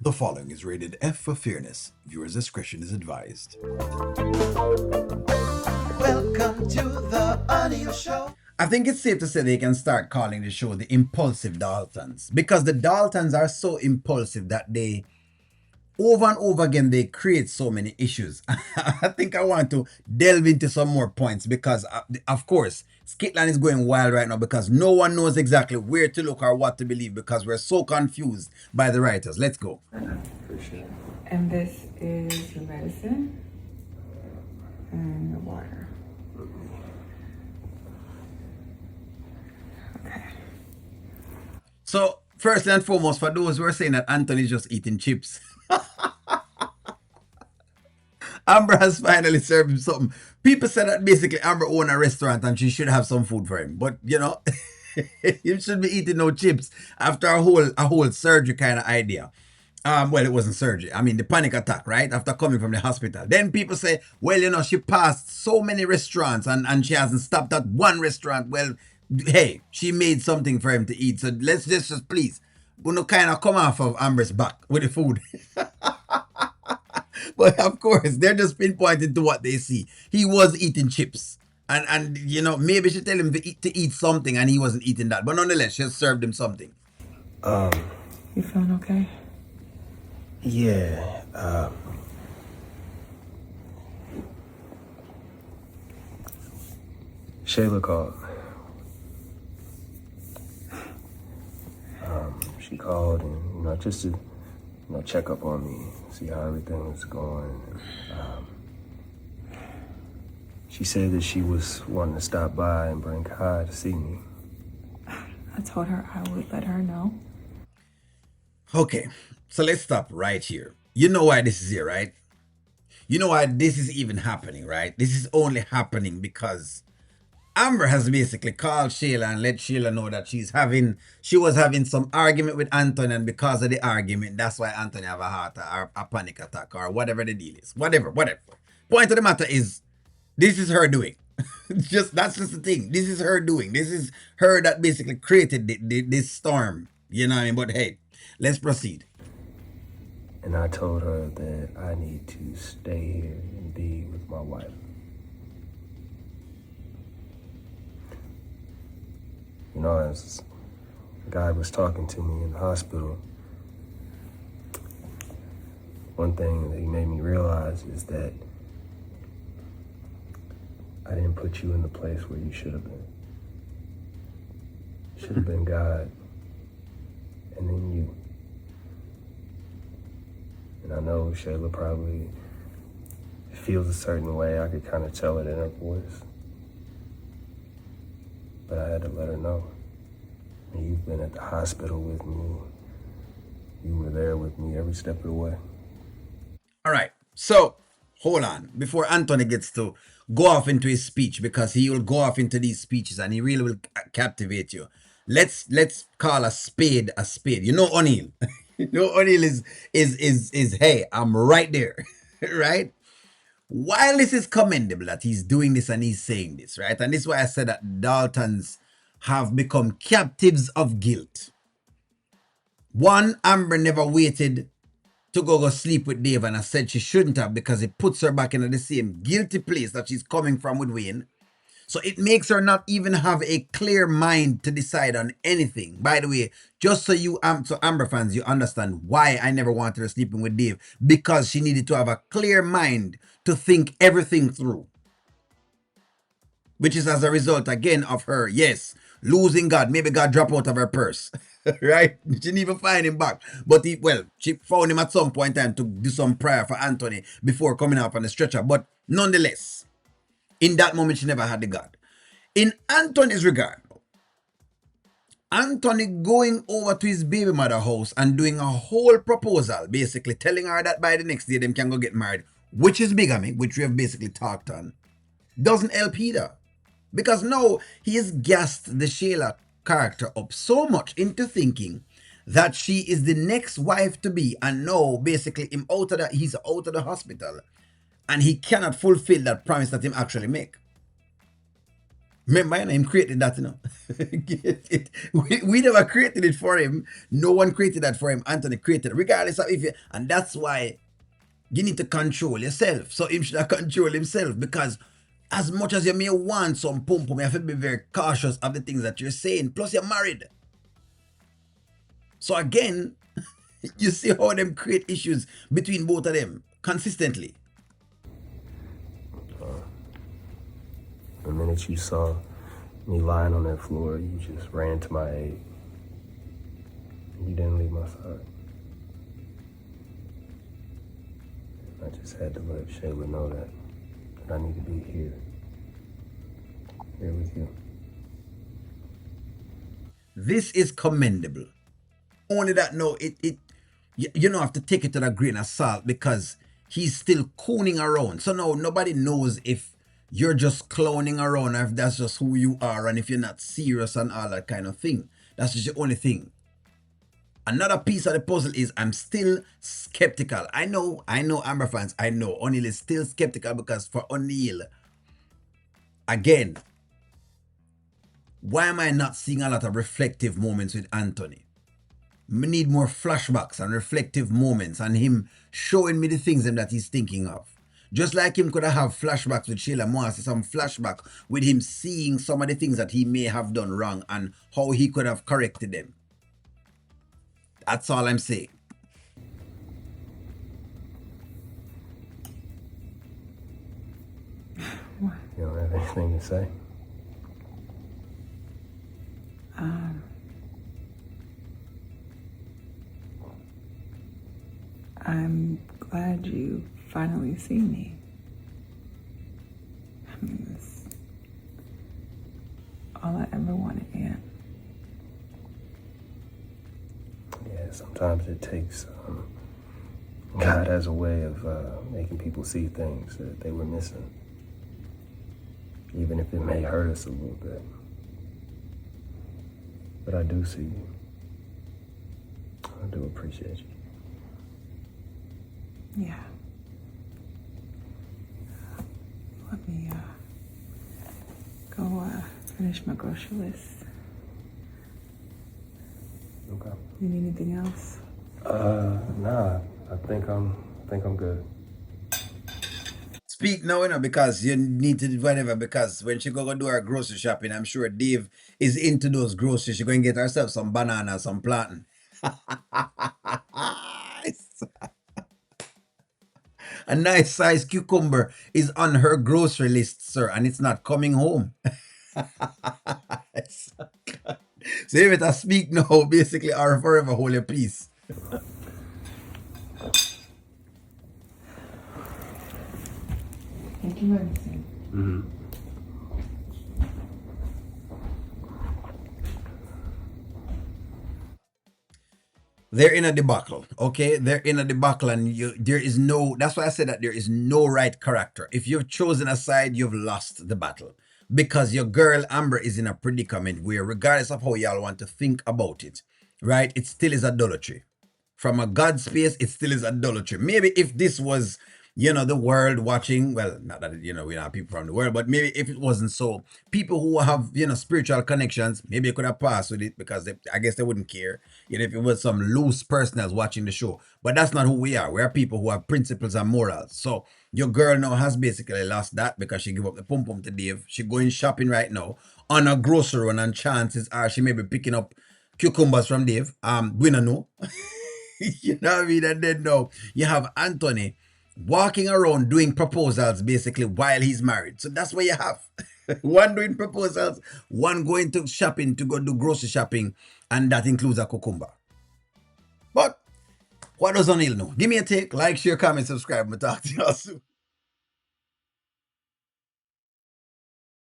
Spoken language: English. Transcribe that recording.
The following is rated F for fairness. Viewers' discretion is advised. Welcome to the Audio Show. I think it's safe to say they can start calling the show the Impulsive Daltons, because the Daltons are so impulsive that they, over and over again, they create so many issues. I think I want to delve into some more points because, of course, Skitland is going wild right now because no one knows exactly where to look or what to believe because we're so confused by the writers. Let's go. Appreciate it. And this is your medicine and your water. Okay. So, first and foremost, for those who are saying that Anthony's just eating chips, Amber has finally served him something. People say that basically Amber owns a restaurant and she should have some food for him. But, you know, he should be eating no chips after a whole surgery kind of idea. Well, it wasn't surgery. I mean, the panic attack, right? After coming from the hospital. Then people say, well, you know, she passed so many restaurants and she hasn't stopped at one restaurant. Well, hey, she made something for him to eat. So let's just please, we're not kind of come off of Amber's back with the food. But of course, they're just pinpointing to what they see. He was eating chips. And you know, maybe she tell him to eat something and he wasn't eating that. But nonetheless, she served him something. You feeling okay? Yeah. Shayla called. She called and, just to, check up on me, see how everything was going. She said that she was wanting to stop by and bring Kai to see me. I told her I would let her know. Okay, so let's stop right here. You know why this is here, right? You know why this is even happening, right? This is only happening because Amber has basically called Shayla and let Shayla know that she was having some argument with Anthony, and because of the argument, that's why Anthony have a heart or a panic attack or whatever the deal is. Whatever. Point of the matter is, this is her doing. That's just the thing. This is her doing. This is her that basically created this storm. You know what I mean? But hey, let's proceed. And I told her that I need to stay here and be with my wife. As the guy was talking to me in the hospital, one thing that he made me realize is that I didn't put you in the place where you should have been. Should have been God, and then you. And I know Shayla probably feels a certain way. I could kind of tell it in her voice. But I had to let her know. And you've been at the hospital with me. You were there with me every step of the way. All right. So, hold on. Before Anthony gets to go off into his speech, because he will go off into these speeches and he really will captivate you. Let's call a spade a spade. You know O'Neill. O'Neill is hey, I'm right there. Right? While this is commendable that he's doing this and he's saying this, right? And this is why I said that Daltons have become captives of guilt. One, Amber never waited to go sleep with Dave, and I said she shouldn't have because it puts her back in the same guilty place that she's coming from with Wayne. So it makes her not even have a clear mind to decide on anything. By the way, just so so Amber fans, you understand why I never wanted her sleeping with Dave, because she needed to have a clear mind to think everything through. Which is as a result, again, of her, yes, losing God. Maybe God dropped out of her purse, right? She didn't even find him back. But she found him at some point in time to do some prayer for Anthony before coming up on the stretcher. But nonetheless, in that moment, she never had the God. In Anthony's regard, Anthony going over to his baby mother house and doing a whole proposal, basically telling her that by the next day, them can go get married, which is bigamy, which we have basically talked on, doesn't help either. Because now he has gassed the Shayla character up so much into thinking that she is the next wife to be, and now basically he's out of the hospital and he cannot fulfill that promise that him actually make. Remember, him created that, we never created it for him. No one created that for him. Anthony created it, regardless of if you, and that's why you need to control yourself. So him should have control himself, because as much as you may want some pum pum, you have to be very cautious of the things that you're saying. Plus, you're married. So again, you see how them create issues between both of them consistently. The minute you saw me lying on that floor, you just ran to my aid. You didn't leave my side. I just had to let Shayla know that I need to be here with you. This is commendable. Only that, no, you don't have to take it to a grain of salt, because he's still cooning around. So now nobody knows if you're just clowning around, or if that's just who you are, and if you're not serious and all that kind of thing. That's just the only thing. Another piece of the puzzle is I'm still skeptical. I know, Amber fans, I know. O'Neal is still skeptical, because for O'Neal, again, why am I not seeing a lot of reflective moments with Anthony? We need more flashbacks and reflective moments, and him showing me the things that he's thinking of. Just like him could have flashbacks with Shayla, more some flashback with him seeing some of the things that he may have done wrong and how he could have corrected them. That's all I'm saying. You don't have anything to say? I'm glad you finally see me. I mean, that's all I ever wanted, yeah. Yeah, sometimes it takes, God has a way of making people see things that they were missing, even if it may hurt us a little bit. But I do see you. I do appreciate you. Yeah. Let me go finish my grocery list. Okay. You need anything else? Nah. I think I'm good. Speak now, because you need to do whatever, because when she go do her grocery shopping, I'm sure Dave is into those groceries. She going to get herself some banana, some plantain. A nice size cucumber is on her grocery list, sir, and it's not coming home. So if it speak now, basically, or forever hold your peace. Thank you, medicine. Mm-hmm. They're in a debacle, okay? They're in a debacle, and there is no, that's why I said that there is no right character. If you've chosen a side, you've lost the battle, because your girl Amber is in a predicament where, regardless of how y'all want to think about it, right, it still is idolatry. From a God space, it still is idolatry. Maybe if this was, the world watching, well, not that, we don't have people from the world, but maybe if it wasn't so, people who have, spiritual connections, maybe they could have passed with it, because I guess they wouldn't care, if it was some loose person that's watching the show. But that's not who we are. We are people who have principles and morals. So your girl now has basically lost that, because she gave up the pum pum to Dave. She going shopping right now on a grocery run, and chances are she may be picking up cucumbers from Dave. We don't know. You know what I mean? And then now you have Anthony walking around doing proposals basically while he's married. So that's what you have. One doing proposals, one going to shopping to go do grocery shopping, and that includes a cucumber. But what does O'Neal know? Give me a take, like, share, comment, subscribe, and talk to you all soon.